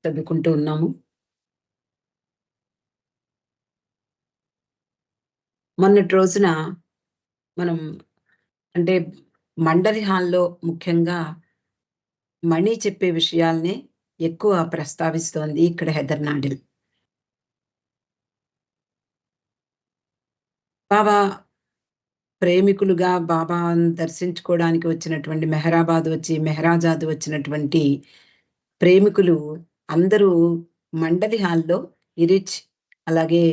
చదువుకుంటూ ఉన్నాము. మొన్నటి రోజున మనం అంటే మండలి హాల్‌లో ముఖ్యంగా మణి చెప్పే విషయాల్నే ఎక్కువ ప్రస్తావిస్తోంది ఇక్కడ హెదర్ నాడిల్. బాబా ప్రేమికులుగా బాబాను దర్శించుకోవడానికి వచ్చినటువంటి మెహరాబాద్ వచ్చి మెహరాజాద్ వచ్చినటువంటి ప్రేమికులు అందరూ మండలి హాల్‌లో ఇరిచ్ అలాగే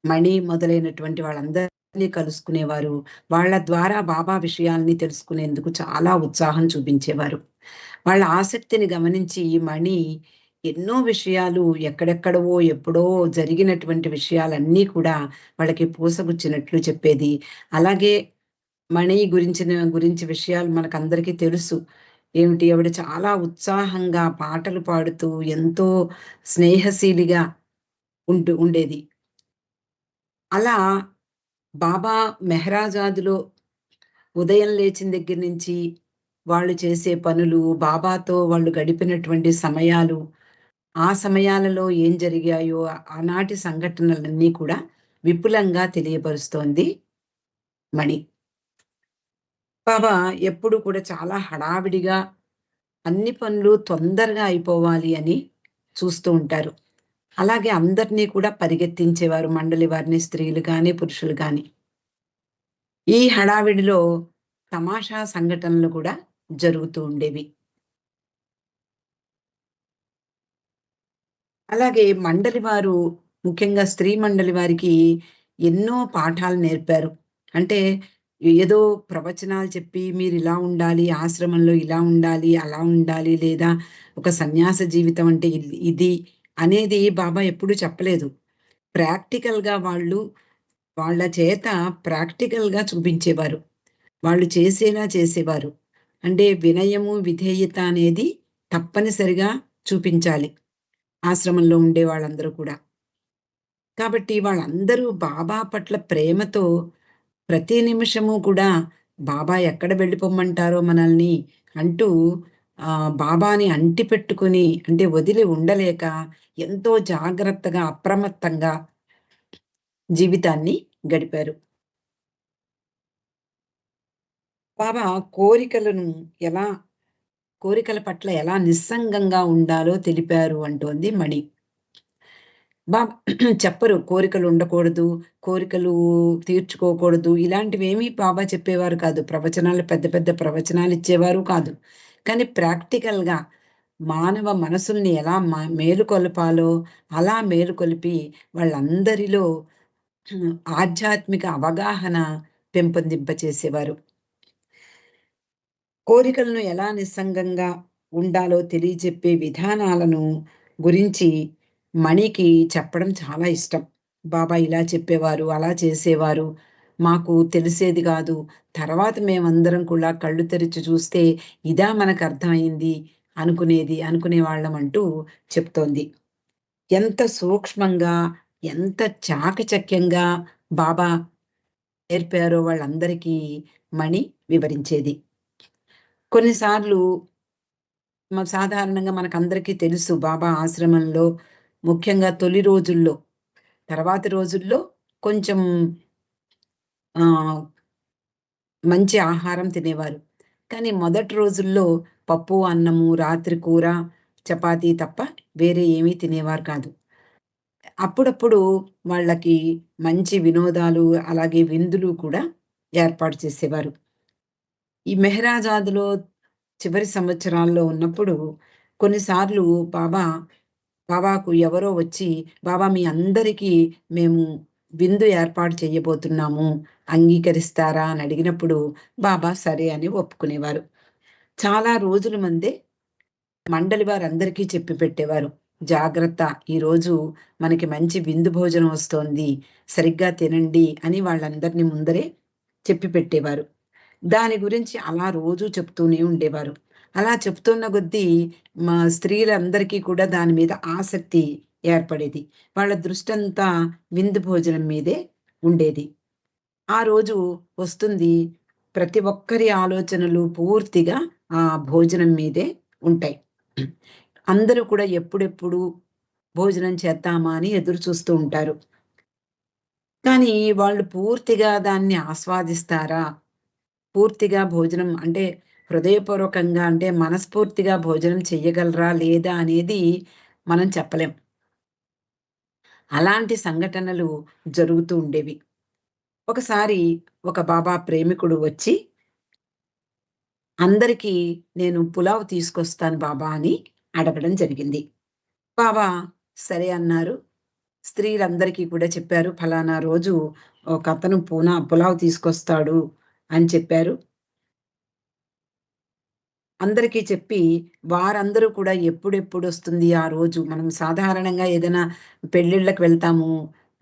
మణి మొదలైనటువంటి వాళ్ళందరినీ కలుసుకునేవారు. వాళ్ళ ద్వారా బాబా విషయాల్ని తెలుసుకునేందుకు చాలా ఉత్సాహం చూపించేవారు. వాళ్ళ ఆసక్తిని గమనించి ఈ మణి ఎన్నో విషయాలు ఎక్కడెక్కడవో, ఎప్పుడో జరిగినటువంటి విషయాలన్నీ కూడా వాళ్ళకి పూసగుచ్చినట్లు చెప్పేది. అలాగే మణి గురించి విషయాలు మనకందరికీ తెలుసు. ఏమిటి ఆవిడ చాలా ఉత్సాహంగా పాటలు పాడుతూ ఎంతో స్నేహశీలిగా ఉండేది. అలా బాబా మెహరాజాద్‌లో ఉదయం లేచిన దగ్గర నుంచి వాళ్ళు చేసే పనులు, బాబాతో వాళ్ళు గడిపినటువంటి సమయాలు, ఆ సమయాలలో ఏం జరిగాయో ఆనాటి సంఘటనలన్నీ కూడా విపులంగా తెలియపరుస్తోంది మణి. బాబా ఎప్పుడు కూడా చాలా హడావిడిగా అన్ని పనులు తొందరగా అయిపోవాలి అని చూస్తూ ఉంటారు. అలాగే అందరినీ కూడా పరిగెత్తించేవారు మండలి వారిని స్త్రీలు గాని, పురుషులు గాని. ఈ హడావిడిలో తమాషా సంఘటనలు కూడా జరుగుతూ ఉండేవి. అలాగే మండలి వారు ముఖ్యంగా స్త్రీ మండలి వారికి ఎన్నో పాఠాలు నేర్పారు. అంటే ఏదో ప్రవచనాలు చెప్పి మీరిలా ఉండాలి, ఆశ్రమంలో ఇలా ఉండాలి, అలా ఉండాలి, లేదా ఒక సన్యాస జీవితం అంటే ఇది అనేది బాబా ఎప్పుడూ చెప్పలేదు. ప్రాక్టికల్‌గా వాళ్ళ చేత ప్రాక్టికల్‌గా చూపించేవారు. వాళ్ళు చేసేలా చేసేవారు. అంటే వినయము, విధేయత అనేది తప్పనిసరిగా చూపించాలి. ఆశ్రమంలో ఉండే వాళ్ళందరూ కూడా. కాబట్టి వాళ్ళందరూ బాబా పట్ల ప్రేమతో ప్రతి నిమిషము కూడా బాబా ఎక్కడ వెళ్ళిపొమ్మంటారో మనల్ని అంటూ బాబాని అంటిపెట్టుకొని అంటే వదిలి ఉండలేక ఎంతో జాగ్రత్తగా, అప్రమత్తంగా జీవితాన్ని గడిపారు. బాబా కోరికలను ఎలా కోరికల పట్ల ఎలా నిస్సంగంగా ఉండాలో తెలిపారు అంటోంది మణి. బాబ్ చెప్పరు. కోరికలు ఉండకూడదు, కోరికలు తీర్చుకోకూడదు. ఇలాంటివేమీ బాబా చెప్పేవారు కాదు. ప్రవచనాలు పెద్ద పెద్ద ప్రవచనాలిచ్చేవారు కాదు. కానీ ప్రాక్టికల్‌గా మానవ మనసుల్ని ఎలా మేలుకొలపాలో అలా మేలుకొలిపి వాళ్ళందరిలో ఆధ్యాత్మిక అవగాహన పెంపొందింపచేసేవారు. కోరికలను ఎలా నిస్సంగంగా ఉండాలో తెలియజెప్పే విధానాలను గురించి మణికి చెప్పడం చాలా ఇష్టం. బాబా ఇలా చెప్పేవారు, అలా చేసేవారు. మాకు తెలిసేది గాదు. తర్వాత మేమందరం కూడా కళ్ళు తెరిచి చూస్తే ఇదా మనకర్థమయింది అనుకునేవాళ్ళం అంటూ చెప్తోంది. ఎంత సూక్ష్మంగా, ఎంత చాకచక్యంగా బాబా నేర్పారో వాళ్ళందరికీ మణి వివరించేది. కొన్నిసార్లు సాధారణంగా మనకందరికీ తెలుసు బాబా ఆశ్రమంలో ముఖ్యంగా తొలి రోజుల్లో, తర్వాతి రోజుల్లో కొంచెం ఆహ్, మంచి ఆహారం తినేవారు. కానీ మొదటి రోజుల్లో పప్పు, అన్నము, రాత్రి కూర, చపాతీ తప్ప వేరే ఏమీ తినేవారు కాదు. అప్పుడప్పుడు వాళ్ళకి మంచి వినోదాలు, అలాగే విందులు కూడా ఏర్పాటు చేసేవారు. ఈ మెహరాజాద్‌లో చివరి సంవత్సరాల్లో ఉన్నప్పుడు కొన్నిసార్లు బాబా బాబాకు ఎవరో వచ్చి, "బాబా మీ అందరికీ మేము విందు ఏర్పాటు చేయబోతున్నాము. అంగీకరిస్తారా?" అని అడిగినప్పుడు బాబా సరే అని ఒప్పుకునేవారు. చాలా రోజుల ముందే మండలి వారందరికీ చెప్పి పెట్టేవారు. "జాగ్రత్త ఈరోజు మనకి మంచి విందు భోజనం వస్తోంది. సరిగ్గా తినండి" అని వాళ్ళందరిని ముందరే చెప్పి పెట్టేవారు. దాని గురించి అలా రోజూ చెప్తూనే ఉండేవారు. అలా చెప్తున్న కొద్దీ మా స్త్రీలందరికీ కూడా దాని మీద ఆసక్తి ఏర్పడేది. వాళ్ళ దృష్టంతా విందు భోజనం మీదే ఉండేది. ఆ రోజు వస్తుంది. ప్రతి ఒక్కరి ఆలోచనలు పూర్తిగా ఆ భోజనం మీదే ఉంటాయి. అందరూ కూడా ఎప్పుడెప్పుడు భోజనం చేద్దామా అని ఎదురు చూస్తూ ఉంటారు. కానీ వాళ్ళు పూర్తిగా దాన్ని ఆస్వాదిస్తారా? పూర్తిగా భోజనం అంటే హృదయపూర్వకంగా అంటే మనస్ఫూర్తిగా భోజనం చెయ్యగలరా? లేదా? అనేది మనం చెప్పలేం. అలాంటి సంఘటనలు జరుగుతూ ఉండేవి. ఒకసారి ఒక బాబా ప్రేమికుడు వచ్చి అందరికీ నేను పులావ్ తీసుకొస్తాను బాబా అని అడగడం జరిగింది. బాబా సరే అన్నారు. స్త్రీలందరికీ కూడా చెప్పారు. ఫలానా రోజు ఒకతను పులావ్ తీసుకొస్తాడు అని చెప్పారు. అందరికీ చెప్పి, వారందరూ కూడా ఎప్పుడెప్పుడొస్తుంది ఆ రోజు. మనం సాధారణంగా ఏదైనా పెళ్ళిళ్ళకి వెళ్తాము.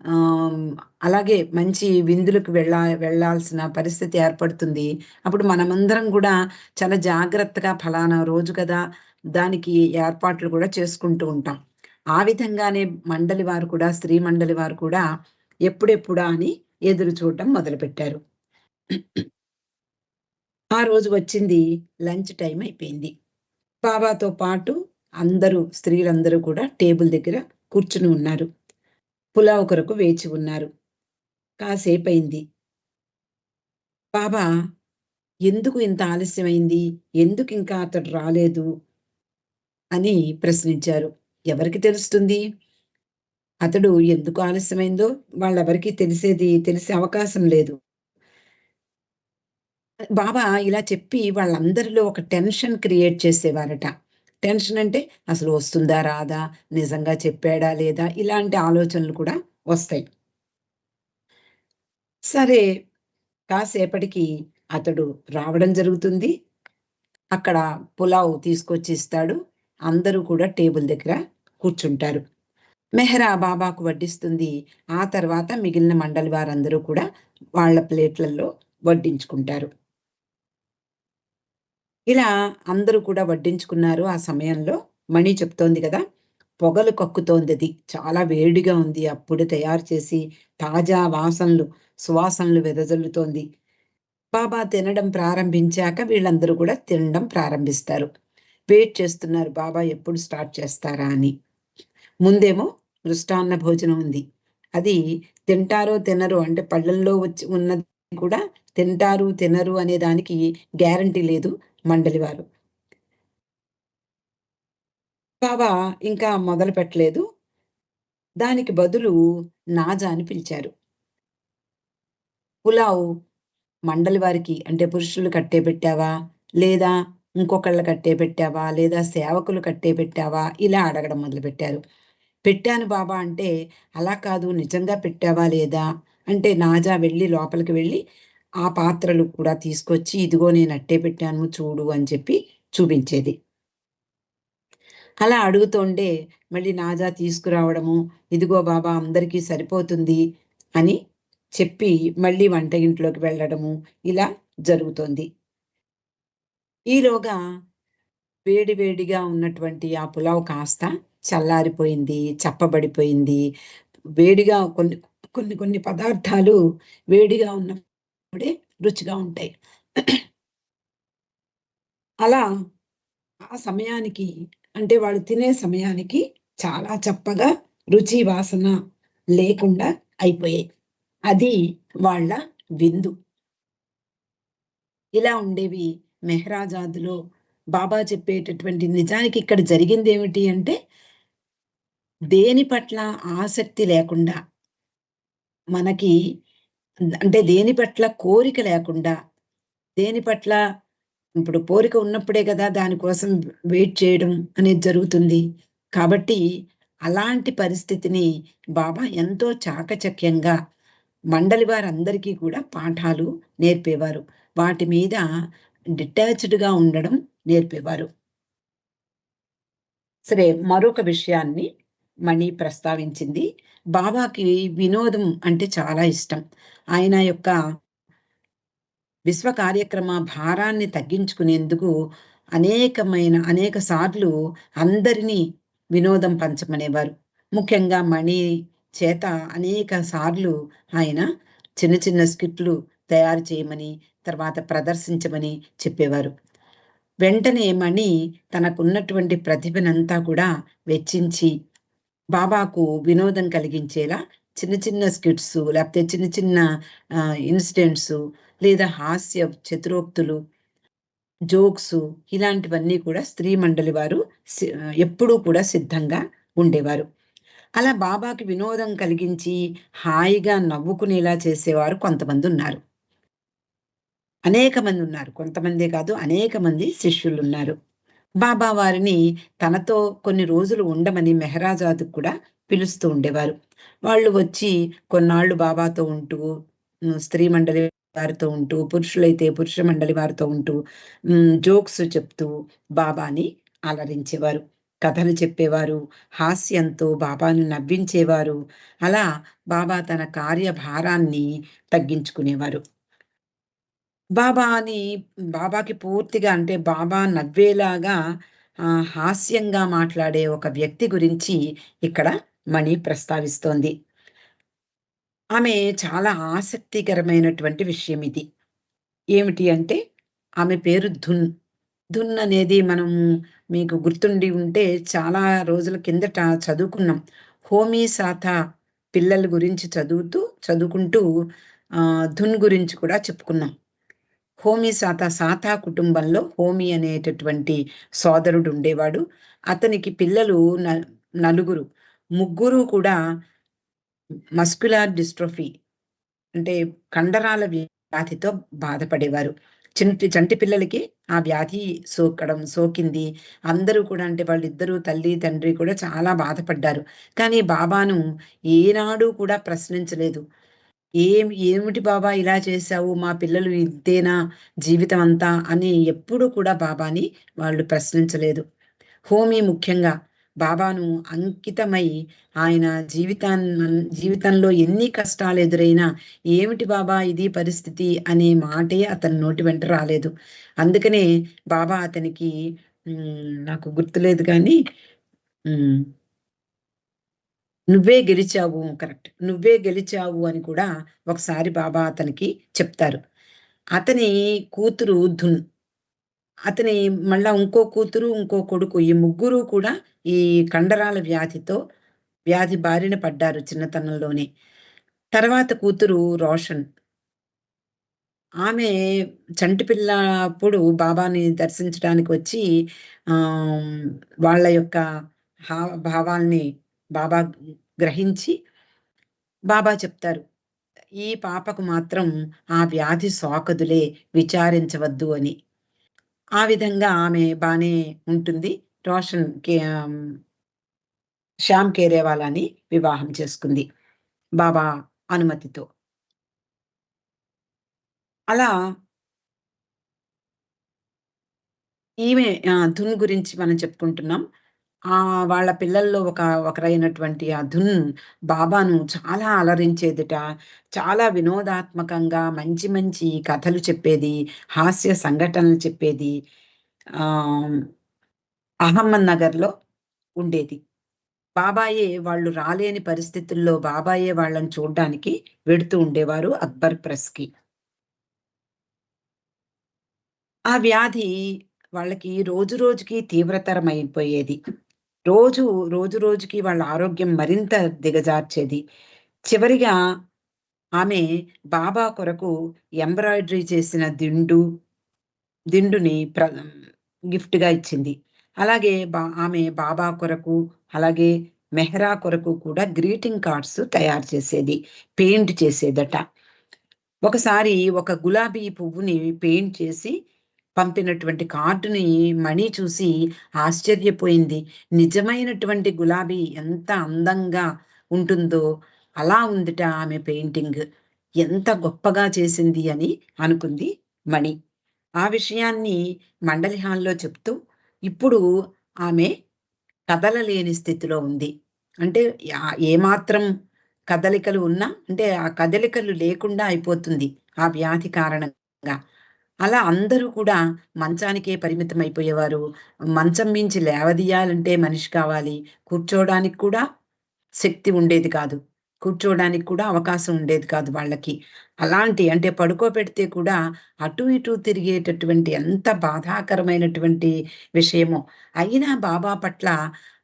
ఆహ్, అలాగే మంచి విందులకు వెళ్ళాల్సిన పరిస్థితి ఏర్పడుతుంది. అప్పుడు మనమందరం గూడా చాలా జాగ్రత్తగా ఫలానా రోజు కదా! దానికి ఏర్పాట్లు కూడా చేసుకుంటూ ఉంటాం. ఆ విధంగానే మండలి వారు కూడా, స్త్రీ మండలి వారు కూడా ఎప్పుడెప్పుడా అని ఎదురు చూడటం మొదలుపెట్టారు. ఆ రోజు వచ్చింది లంచ్ టైమ్ అయిపోయింది. బాబాతో పాటు అందరూ స్త్రీలందరూ కూడా టేబుల్ దగ్గర కూర్చుని ఉన్నారు. పులావ్ కొరకు వేచి ఉన్నారు. కాసేపయింది. బాబా ఎందుకు ఇంత ఆలస్యమైంది? ఎందుకింకా అతడు రాలేదు? అని ప్రశ్నించారు. ఎవరికి తెలుస్తుంది? అతడు ఎందుకు ఆలస్యమైందో వాళ్ళెవరికీ తెలిసే అవకాశం లేదు. బాబా ఇలా చెప్పి వాళ్ళందరిలో ఒక టెన్షన్ క్రియేట్ చేసేవారట. టెన్షన్ అంటే అసలు వస్తుందా? రాదా? నిజంగా చెప్పాడా? లేదా? ఇలాంటి ఆలోచనలు కూడా వస్తాయి. సరే కాసేపటికి అతడు రావడం జరుగుతుంది. అక్కడ పులావ్ తీసుకొచ్చి ఇస్తాడు. అందరూ కూడా టేబుల్ దగ్గర కూర్చుంటారు. మెహరా బాబాకు వడ్డిస్తుంది. ఆ తర్వాత మిగిలిన మండలి వారందరూ కూడా వాళ్ళ ప్లేట్‌లలో వడ్డించుకుంటారు. ఇలా అందరూ కూడా వడ్డించుకున్నారు. ఆ సమయంలో మణి చెప్తోంది గదా! పొగలు కక్కుతోందది. చాలా వేడిగా ఉంది. అప్పుడే తయారు చేసి తాజా సువాసనలు వెదజల్లుతోంది. బాబా తినడం ప్రారంభించాక వీళ్ళందరూ కూడా తినడం ప్రారంభిస్తారు. వెయిట్ చేస్తున్నారు బాబా ఎప్పుడు స్టార్ట్ చేస్తారా అని. ముందేమో మృష్టాన్న భోజనం ఉంది. అది తింటారో తినరో అంటే పళ్ళల్లో వచ్చి ఉన్నది కూడా తింటారు, తినరు అనే దానికి గ్యారంటీ లేదు మండలివారు. బాబా ఇంకా మొదలుపెట్టలేదు. దానికి బదులు నాజా అని పిలిచారు. పులావ్ మండలి వారికి అంటే పురుషులు కట్టేబెట్టావా? లేదా ఇంకొకళ్ళ కట్టేబెట్టావా? లేదా సేవకులు కట్టేబెట్టావా? ఇలా అడగడం మొదలుపెట్టారు. పెట్టాను బాబా అంటే, అలా కాదు నిజంగా పెట్టావా లేదా? అంటే నాజా వెళ్ళి లోపలికి వెళ్ళి ఆ పాత్రలు కూడా తీసుకొచ్చి, ఇదిగో నేను అట్టే పెట్టాను చూడు అని చెప్పి చూపించేది. అలా అడుగుతుంటే మళ్ళీ నాజా తీసుకురావడము, ఇదిగో బాబా అందరికీ సరిపోతుంది అని చెప్పి మళ్ళీ వంటగింట్లోకి వెళ్ళడము ఇలా జరుగుతోంది. ఈలోగా వేడి వేడిగా ఉన్నటువంటి ఆ పులావ్ కాస్త చల్లారిపోయింది, చప్పబడిపోయింది. వేడిగా కొన్ని కొన్ని కొన్ని పదార్థాలు వేడిగా ఉన్నప్పుడే రుచిగా ఉంటాయి. అలా ఆ సమయానికి అంటే వాళ్ళు తినే సమయానికి చాలా చప్పగా రుచి, వాసన లేకుండా అయిపోయాయి. అది వాళ్ళ విందు. ఇలా ఉండేవి మెహరాజాద్‌లో బాబా చెప్పేటటువంటి నిజానికి ఇక్కడ జరిగిందేమిటి అంటే, దేని పట్ల ఆసక్తి లేకుండా మనకి అంటే దేని పట్ల కోరిక లేకుండా, దేని పట్ల ఇప్పుడు కోరిక ఉన్నప్పుడే గదా! దాని కోసం వెయిట్ చేయడం అనేది జరుగుతుంది. కాబట్టి అలాంటి పరిస్థితిని బాబా ఎంతో చాకచక్యంగా మండలి వారందరికీ కూడా పాఠాలు నేర్పేవారు. వాటి మీద డిటాచ్డ్‌గా ఉండడం నేర్పేవారు. సరే మరొక విషయాన్ని మణి ప్రస్తావించింది. బాబాకి వినోదం అంటే చాలా ఇష్టం. ఆయన యొక్క విశ్వ కార్యక్రమ భారాన్ని తగ్గించుకునేందుకు అనేక సార్లు అందరినీ వినోదం పంచమనేవారు. ముఖ్యంగా మణి చేత అనేక సార్లు ఆయన చిన్న చిన్న స్కిట్‌లు తయారు చేయమని, తర్వాత ప్రదర్శించమని చెప్పేవారు. వెంటనే మణి తనకున్నటువంటి ప్రతిభనంతా కూడా వెచ్చించి బాబాకు వినోదం కలిగించేలా చిన్న చిన్న స్కిట్స్ లేకపోతే చిన్న చిన్న ఇన్సిడెంట్స్ లేదా హాస్య చతురోక్తులు, జోక్స్ ఇలాంటివన్నీ కూడా స్త్రీ మండలి వారు ఎప్పుడూ కూడా సిద్ధంగా ఉండేవారు. అలా బాబాకి వినోదం కలిగించి హాయిగా నవ్వుకునేలా చేసేవారు కొంతమందున్నారు. అనేక మంది ఉన్నారు. కొంతమందే కాదు, అనేక మంది శిష్యులున్నారు. బాబా వారిని తనతో కొన్ని రోజులు ఉండమని మెహరాజాదుకు కూడా పిలుస్తూ ఉండేవారు. వాళ్ళు వచ్చి కొన్నాళ్ళు బాబాతో ఉంటూ, స్త్రీ మండలి వారితో ఉంటూ, పురుషులైతే పురుష మండలి వారితో ఉంటూ, జోక్స్ చెప్తూ బాబాని అలరించేవారు. కథలు చెప్పేవారు. హాస్యంతో బాబాను నవ్వించేవారు. అలా బాబా తన కార్యభారాన్ని తగ్గించుకునేవారు. బాబాకి పూర్తిగా అంటే బాబా నవ్వేలాగా హాస్యంగా మాట్లాడే ఒక వ్యక్తి గురించి ఇక్కడ మణి ప్రస్తావిస్తోంది. ఆమె చాలా ఆసక్తికరమైనటువంటి విషయం ఇది. ఏమిటి అంటే ఆమె పేరు ధున్. ధున్ అనేది మనం మీకు గుర్తుండి ఉంటే చాలా రోజుల కిందట చదువుకున్నాం. హోమీ సాథా పిల్లల గురించి చదువుకుంటూ ధున్ గురించి కూడా చెప్పుకున్నాం. హోమీ సాతా కుటుంబంలో హోమీ అనేటటువంటి సోదరుడు ఉండేవాడు. అతనికి పిల్లలు నలుగురు. ముగ్గురు కూడా మస్క్యులర్ డిస్ట్రోఫీ అంటే కండరాల వ్యాధితో బాధపడేవారు. చంటి పిల్లలకి ఆ వ్యాధి సోకింది. అందరూ కూడా అంటే వాళ్ళిద్దరూ తల్లి, తండ్రి కూడా చాలా బాధపడ్డారు. కానీ బాబాను ఏనాడు కూడా ప్రశ్నించలేదు. ఏమిటి బాబా ఇలా చేశావు? మా పిల్లలు ఇంతేనా జీవితం అంతా అని ఎప్పుడూ కూడా బాబాని వాళ్ళు ప్రశ్నించలేదు. హోమీ ముఖ్యంగా బాబాను అంకితమై ఆయన జీవితంలో ఎన్ని కష్టాలు ఎదురైనా ఏమిటి బాబా ఇది పరిస్థితి అనే మాటే అతని నోటి వెంట రాలేదు. అందుకనే బాబా అతనికి నాకు గుర్తులేదు కానీ నువ్వే గెలిచావు కరెక్ట్. నువ్వే గెలిచావు అని కూడా ఒకసారి బాబా అతనికి చెప్తారు. అతని కూతురు ధున్. అతని మళ్ళా ఇంకో కూతురు, ఇంకో కొడుకు ఈ ముగ్గురు కూడా ఈ కండరాల వ్యాధి బారిన పడ్డారు చిన్నతనంలోనే. తర్వాత కూతురు రోషన్. ఆమె చంటి పిల్ల అప్పుడు బాబాని దర్శించడానికి వచ్చి వాళ్ళ యొక్క భావాల్ని బాబా గ్రహించి బాబా చెప్తారు. ఈ పాపకు మాత్రం ఆ వ్యాధి సోకదులే, విచారించవద్దు అని. ఆ విధంగా ఆమె బానే ఉంటుంది. రోషన్ శ్యామ్ కేరేవాలాని వివాహం చేసుకుంది బాబా అనుమతితో. అలా ఈమె ధున్ గురించి మనం చెప్పుకుంటున్నాం. వాళ్ళ పిల్లల్లో ఒకరైనటువంటి ఆ ధున్ బాబాను చాలా అలరించేదిట. చాలా వినోదాత్మకంగా మంచి మంచి కథలు చెప్పేది. హాస్య సంఘటనలు చెప్పేది. అహమ్మద్ నగర్‌లో ఉండేది. బాబాయే వాళ్ళు రాలేని పరిస్థితుల్లో బాబాయే వాళ్ళని చూడ్డానికి వెడుతూ ఉండేవారు అక్బర్ ప్రెస్‌కి. ఆ వ్యాధి వాళ్ళకి రోజు రోజుకి తీవ్రతరమైపోయేది. రోజు రోజుకి వాళ్ళ ఆరోగ్యం మరింత దిగజార్చేది. చివరిగా ఆమె బాబా కొరకు ఎంబ్రాయిడరీ చేసిన దిండుని గిఫ్ట్‌గా ఇచ్చింది. అలాగే ఆమె బాబా కొరకు, అలాగే మెహ్రా కొరకు కూడా గ్రీటింగ్ కార్డ్స్ తయారు చేసేది. పెయింట్ చేసేదట. ఒకసారి ఒక గులాబీ పువ్వుని పెయింట్ చేసి పంపినటువంటి కార్డుని మణి చూసి ఆశ్చర్యపోయింది. నిజమైనటువంటి గులాబీ ఎంత అందంగా ఉంటుందో అలా ఉందిట ఆమె పెయింటింగ్. ఎంత గొప్పగా చేసింది అని అనుకుంది మణి. ఆ విషయాన్ని మండలి హాల్‌లో చెప్తూ ఇప్పుడు ఆమె కదలలేని స్థితిలో ఉంది. అంటే ఏమాత్రం కదలికలు ఉన్నా అంటే ఆ కదలికలు లేకుండా అయిపోతుంది ఆ వ్యాధి కారణంగా. అలా అందరూ కూడా మంచానికే పరిమితం అయిపోయేవారు. మంచం మించి లేవదీయాలంటే మనిషి కావాలి. కూర్చోవడానికి కూడా శక్తి ఉండేది కాదు. కూర్చోవడానికి కూడా అవకాశం ఉండేది కాదు వాళ్ళకి. అంటే పడుకోబెడితే కూడా అటు ఇటు తిరిగేటటువంటి ఎంత బాధాకరమైనటువంటి విషయమో. అయినా బాబా పట్ల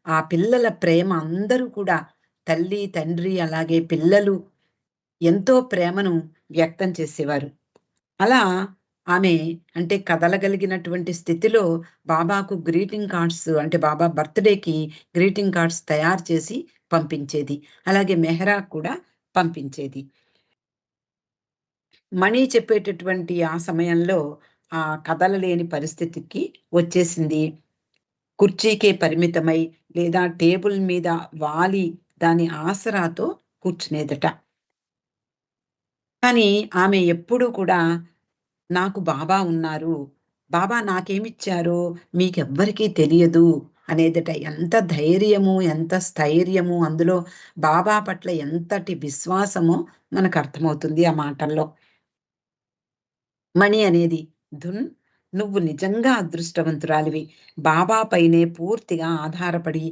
ఆ పిల్లల ప్రేమ అందరూ కూడా తల్లి, తండ్రి అలాగే పిల్లలు ఎంతో ప్రేమను వ్యక్తం చేసేవారు. అలా ఆమె కదలగలిగినటువంటి స్థితిలో బాబాకు గ్రీటింగ్ కార్డ్స్ బాబా బర్త్‌డేకి గ్రీటింగ్ కార్డ్స్ తయారు చేసి పంపించేది. అలాగే మెహరాకు కూడా పంపించేది. మణి చెప్పేటటువంటి ఆ సమయంలో కదలలేని పరిస్థితికి వచ్చేసింది. కుర్చీకే పరిమితమై లేదా టేబుల్ మీద వాలి దాని ఆసరాతో కూర్చునేదట. కానీ ఆమె ఎప్పుడూ కూడా నాకు బాబా ఉన్నారు. బాబా నాకేమిచ్చారో మీకెవ్వరికీ తెలియదు అనేదట. ఎంత ధైర్యము, ఎంత స్థైర్యము అందులో బాబా పట్ల ఎంతటి విశ్వాసమో మనకర్థమవుతుంది ఆ మాటల్లో. మణి అనేది ధున్ నువ్వు నిజంగా అదృష్టవంతురాలివి. బాబా పైనే పూర్తిగా ఆధారపడి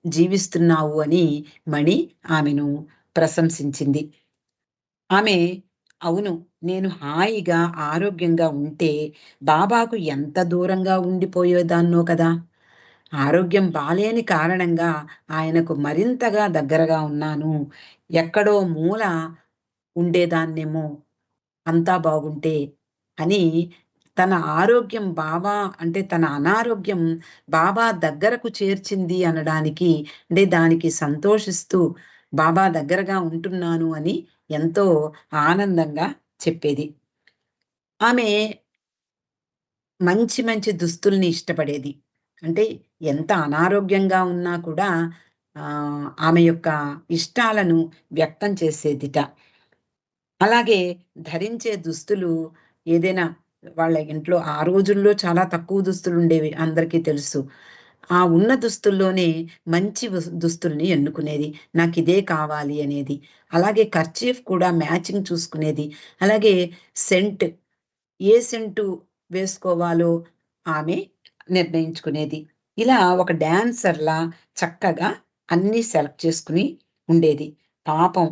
జీవిస్తున్నావు అని మణి ఆమెను ప్రశంసించింది. ఆమె అవును. నేను హాయిగా, ఆరోగ్యంగా ఉంటే బాబాకు ఎంత దూరంగా ఉండిపోయేదాన్నో కదా! ఆరోగ్యం బాలేని కారణంగా ఆయనకు మరింతగా దగ్గరగా ఉన్నాను. ఎక్కడో మూల ఉండేదాన్నేమో అంతా బాగుంటే అని తన ఆరోగ్యం తన అనారోగ్యం బాబా దగ్గరకు చేర్చింది అనడానికి దానికి సంతోషిస్తూ బాబా దగ్గరగా ఉంటున్నాను అని ఎంతో ఆనందంగా చెప్పేది. ఆమె మంచి మంచి దుస్తుల్ని ఇష్టపడేది. అంటే ఎంత అనారోగ్యంగా ఉన్నా కూడా ఆమె యొక్క ఇష్టాలను వ్యక్తం చేసేదిట. అలాగే ధరించే దుస్తులు ఏదైనా వాళ్ళ ఇంట్లో ఆ రోజుల్లో చాలా తక్కువ దుస్తులుండేవి అందరికీ తెలుసు. ఆ ఉన్న దుస్తుల్లోనే మంచి దుస్తుల్ని ఎన్నుకునేది. నాకిదే కావాలి అనేది. అలాగే కర్చీఫ్ కూడా మ్యాచింగ్ చూసుకునేది. అలాగే సెంట్ ఏ సెంటు వేసుకోవాలో ఆమె నిర్ణయించుకునేది. ఇలా ఒక డాన్సర్‌లా చక్కగా అన్నీ సెలెక్ట్ చేసుకొని ఉండేది. పాపం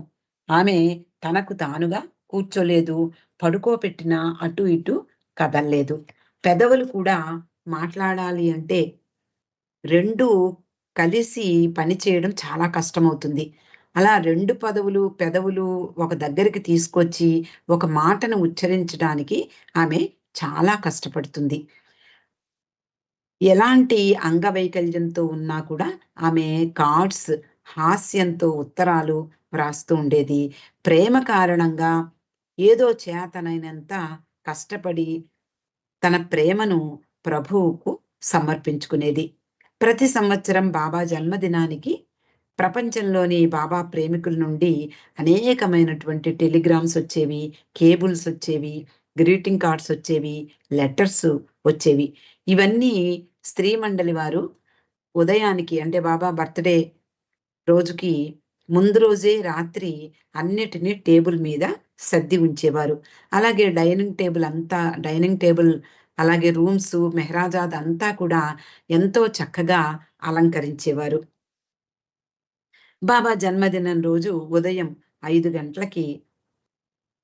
ఆమె తనకు తానుగా కూర్చోలేదు. పడుకోపెట్టినా అటు ఇటు కదల్లేదు. పెదవులు కూడా మాట్లాడాలి అంటే 2 కలిసి పనిచేయడం చాలా కష్టమవుతుంది. అలా 2 పెదవులు ఒక దగ్గరికి తీసుకొచ్చి ఒక మాటను ఉచ్చరించడానికి ఆమె చాలా కష్టపడుతుంది. ఎలాంటి అంగవైకల్యంతో ఉన్నా కూడా ఆమె కార్డ్స్, హాస్యంతో ఉత్తరాలు వ్రాస్తూ ఉండేది. ప్రేమ కారణంగా ఏదో చేతనైనంత కష్టపడి తన ప్రేమను ప్రభువుకు సమర్పించుకునేది. ప్రతి సంవత్సరం బాబా జన్మదినానికి ప్రపంచంలోని బాబా ప్రేమికుల నుండి అనేకమైనటువంటి టెలిగ్రామ్స్ వచ్చేవి, కేబుల్స్ వచ్చేవి, గ్రీటింగ్ కార్డ్స్ వచ్చేవి, లెటర్స్ వచ్చేవి. ఇవన్నీ స్త్రీ మండలి వారు ఉదయానికి బాబా బర్త్‌డే రోజుకి ముందు రోజే రాత్రి అన్నిటిని టేబుల్ మీద సర్ది ఉంచేవారు. అలాగే డైనింగ్ టేబుల్ అలాగే రూమ్స్, మెహరాజా అదంతా కూడా ఎంతో చక్కగా అలంకరించేవారు. బాబా జన్మదినం రోజు ఉదయం 5 గంటలకి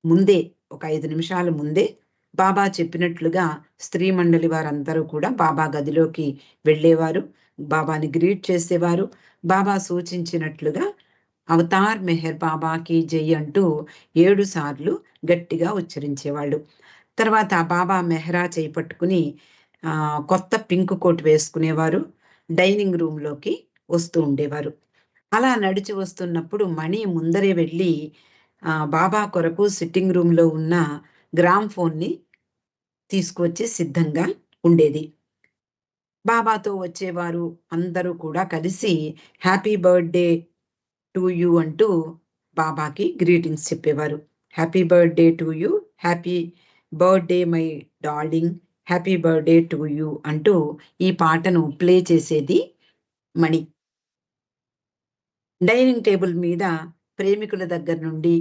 ముందే ఒక 5 నిమిషాల ముందే బాబా చెప్పినట్లుగా స్త్రీ మండలి వారందరూ కూడా బాబా గదిలోకి వెళ్ళేవారు. బాబాని గ్రీట్ చేసేవారు. బాబా సూచించినట్లుగా అవతార్ మెహర్ బాబాకి జై అంటూ 7 సార్లు గట్టిగా ఉచ్చరించేవాళ్ళు. తర్వాత బాబా మెహరా చేయి పట్టుకుని కొత్త పింక్ కోట్ వేసుకునేవారు. డైనింగ్ రూమ్‌లోకి వస్తూ ఉండేవారు. అలా నడిచి వస్తున్నప్పుడు మణి ముందరే వెళ్ళి బాబా కొరకు సిట్టింగ్ రూమ్‌లో ఉన్న గ్రామ్‌ఫోన్‌ని తీసుకొచ్చి సిద్ధంగా ఉండేది. బాబాతో వచ్చేవారు అందరూ కూడా కలిసి హ్యాపీ బర్త్‌డే టు యూ అంటూ బాబాకి గ్రీటింగ్స్ చెప్పేవారు. Happy birthday to you, happy birthday my darling, happy birthday to you అంటూ ఈ పాటను ప్లే చేసేది మణి. డైనింగ్ టేబుల్ మీద ప్రేమికుల దగ్గర నుండి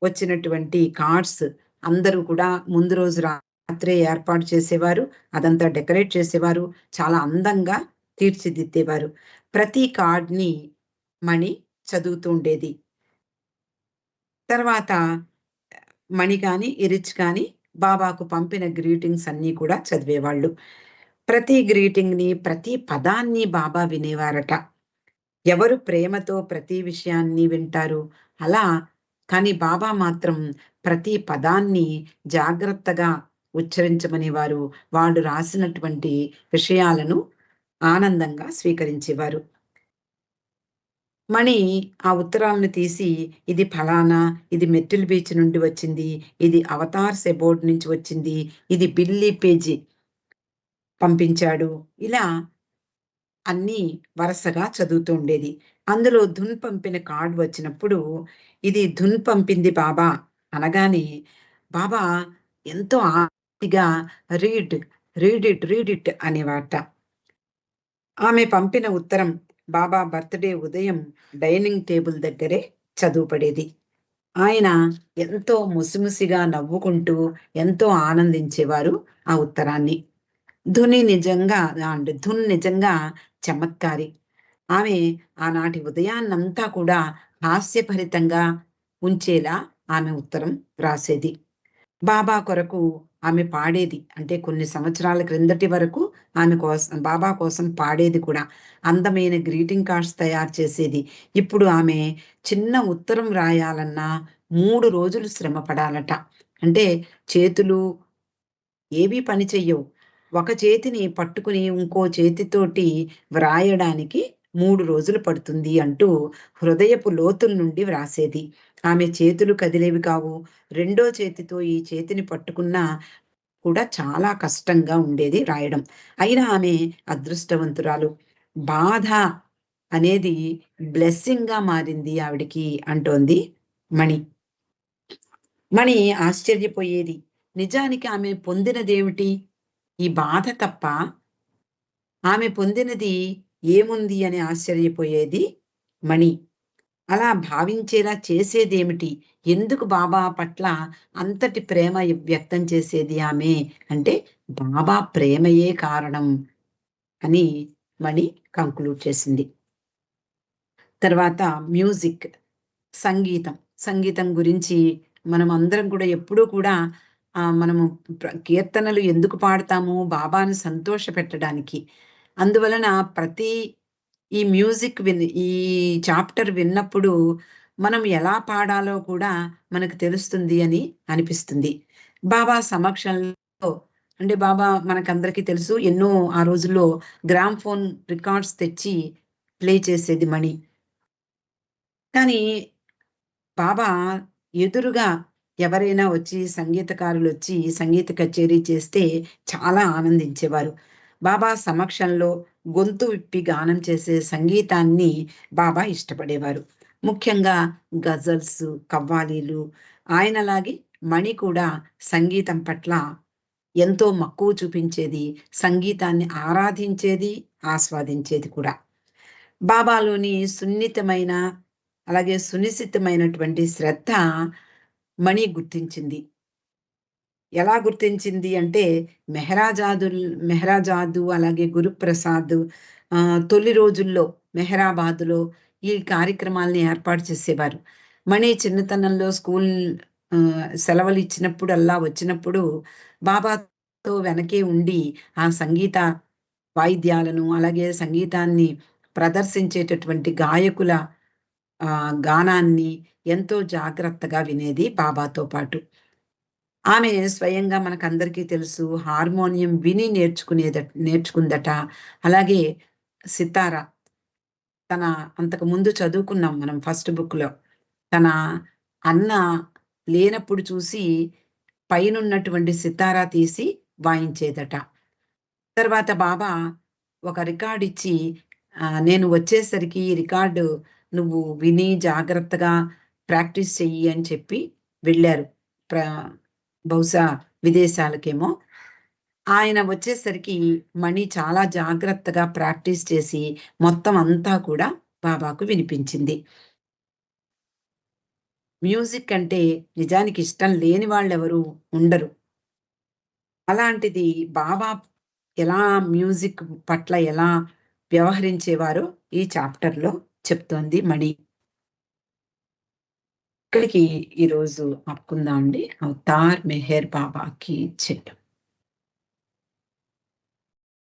వచ్చినటువంటి కార్డ్స్ అందరూ కూడా ముందు రోజు రాత్రే ఏర్పాటు చేసేవారు. అదంతా డెకరేట్ చేసేవారు. చాలా అందంగా తీర్చిదిద్దేవారు. ప్రతి కార్డ్‌ని మణి చదువుతూ ఉండేది. తర్వాత మణి కానీ, ఇరిచ్ కానీ బాబాకు పంపిన గ్రీటింగ్స్ అన్నీ కూడా చదివేవాళ్ళు. ప్రతి గ్రీటింగ్‌ని, ప్రతి పదాన్ని బాబా వినేవారట. ఎవరు ప్రేమతో ప్రతి విషయాన్ని వింటారు. అలా కానీ బాబా మాత్రం ప్రతి పదాన్ని జాగ్రత్తగా ఉచ్చరించమనేవారు. వాళ్ళు రాసినటువంటి విషయాలను ఆనందంగా స్వీకరించేవారు. మణి ఆ ఉత్తరాలను తీసి, ఇది ఫలానా, ఇది మెట్టిల్ బీచ్ నుండి వచ్చింది, ఇది అవతార్స్ అబోర్డ్ నుంచి వచ్చింది, ఇది బిల్లీ పేజీ పంపించాడు. ఇలా అన్నీ వరసగా చదువుతూ ఉండేది. అందులో ధున్ పంపిన కార్డ్ వచ్చినప్పుడు, ఇది ధున్ పంపింది బాబా అనగానే, బాబా ఎంతో ఆసక్తిగా రీడ్, రీడ్ ఇట్ అనేవారట. ఆమె పంపిన ఉత్తరం బాబా బర్త్‌డే ఉదయం డైనింగ్ టేబుల్ దగ్గరే చదువుపడేది. ఆయన ఎంతో ముసిముసిగా నవ్వుకుంటూ ఎంతో ఆనందించేవారు ఆ ఉత్తరాన్ని. ధున్ నిజంగా చమత్కారి. ఆమె ఆనాటి ఉదయాన్నంతా కూడా హాస్యభరితంగా ఉంచేలా ఆమె ఉత్తరం రాసేది. బాబా కొరకు ఆమె పాడేది. అంటే కొన్ని సంవత్సరాల క్రిందటి వరకు బాబా కోసం పాడేది కూడా. అందమైన గ్రీటింగ్ కార్డ్స్ తయారు చేసేది. ఇప్పుడు ఆమె చిన్న ఉత్తరం రాయాలన్నా 3 రోజులు శ్రమ పడాలట. అంటే చేతులు ఏవీ పని చెయ్యవు. ఒక చేతిని పట్టుకుని ఇంకో చేతితోటి వ్రాయడానికి 3 రోజులు పడుతుంది అంటూ హృదయపు లోతుల నుండి వ్రాసేది. ఆమె చేతులు కదిలేవి కావు. రెండో చేతితో ఈ చేతిని పట్టుకున్నా కూడా చాలా కష్టంగా ఉండేది రాయడం. అయినా ఆమె అదృష్టవంతురాలు. బాధ అనేది బ్లెస్సింగ్‌గా మారింది ఆవిడకి అంటోంది మణి. మణి ఆశ్చర్యపోయేది. నిజానికి ఆమె పొందినదేమిటి? ఈ బాధ తప్ప ఆమె పొందినది ఏముంది అని ఆశ్చర్యపోయేది మణి. అలా భావించేలా చేసేదేమిటి? ఎందుకు బాబా పట్ల అంతటి ప్రేమ వ్యక్తం చేసేది ఆమె అంటే, బాబా ప్రేమయే కారణం అని మణి కంక్లూడ్ చేసింది. తర్వాత మ్యూజిక్, సంగీతం. సంగీతం గురించి మనమందరం కూడా ఎప్పుడూ కూడా మనము కీర్తనలు ఎందుకు పాడతాము? బాబాను సంతోషపెట్టడానికి. అందువలన ప్రతి ఈ మ్యూజిక్ ఈ చాప్టర్ విన్నప్పుడు మనం ఎలా పాడాలో కూడా మనకు తెలుస్తుంది అని అనిపిస్తుంది. బాబా సమక్షంలో అంటే బాబా మనకందరికీ తెలుసు ఎన్నో ఆ రోజుల్లో గ్రామ్‌ఫోన్ రికార్డ్స్ తెచ్చి ప్లే చేసేది మణి. కానీ బాబా ఎదురుగా ఎవరైనా వచ్చి సంగీతకారులొచ్చి సంగీత కచేరీ చేస్తే చాలా ఆనందించేవారు. బాబా సమక్షంలో గొంతు విప్పి గానం చేసే సంగీతాన్ని బాబా ఇష్టపడేవారు. ముఖ్యంగా గజల్స్, కవ్వాలీలు ఆయనలాగే మణి కూడా సంగీతం పట్ల ఎంతో మక్కువ చూపించేది. సంగీతాన్ని ఆరాధించేది, ఆస్వాదించేది కూడా. బాబాలోని సున్నితమైన, అలాగే సునిశితమైనటువంటి శ్రద్ధ మణి గుర్తించింది. ఎలా గుర్తించింది అంటే, మెహరాజాదు అలాగే గురుప్రసాద్ తొలి రోజుల్లో మెహరాబాద్‌లో ఈ కార్యక్రమాల్ని ఏర్పాటు చేసేవారు. మణి చిన్నతనంలో స్కూల్ సెలవులిచ్చినప్పుడల్లా వచ్చినప్పుడు బాబాతో వెనకే ఉండి ఆ సంగీత వాయిద్యాలను, అలాగే సంగీతాన్ని ప్రదర్శించేటటువంటి గాయకుల గానాన్ని ఎంతో జాగ్రత్తగా వినేది బాబాతో పాటు. ఆమె స్వయంగా మనకందరికీ తెలుసు హార్మోనియం విని నేర్చుకుందట. అలాగే సితార తన అంతకుముందు చదువుకున్నాం మనం ఫస్ట్ బుక్‌లో. తన అన్న లేనప్పుడు చూసి పైనున్నటువంటి సితారా తీసి వాయించేదట. తర్వాత బాబా ఒక రికార్డ్ ఇచ్చి నేను వచ్చేసరికి ఈ రికార్డు నువ్వు విని జాగ్రత్తగా ప్రాక్టీస్ చెయ్యి అని చెప్పి వెళ్ళారు. ప్ర బహుశా విదేశాలకేమో. ఆయన వచ్చేసరికి మణి చాలా జాగ్రత్తగా ప్రాక్టీస్ చేసి మొత్తం అంతా కూడా బాబాకు వినిపించింది. మ్యూజిక్ అంటే నిజానికి ఇష్టం లేని వాళ్ళెవరు ఉండరు. అలాంటిది బాబా ఎలా మ్యూజిక్ పట్ల ఎలా వ్యవహరించేవారో ఈ చాప్టర్‌లో చెప్తోంది మణి. ఇక్కడికి ఈరోజు ఆపుకుందాం అండి. అవతార్ మెహర్ బాబాకి జై.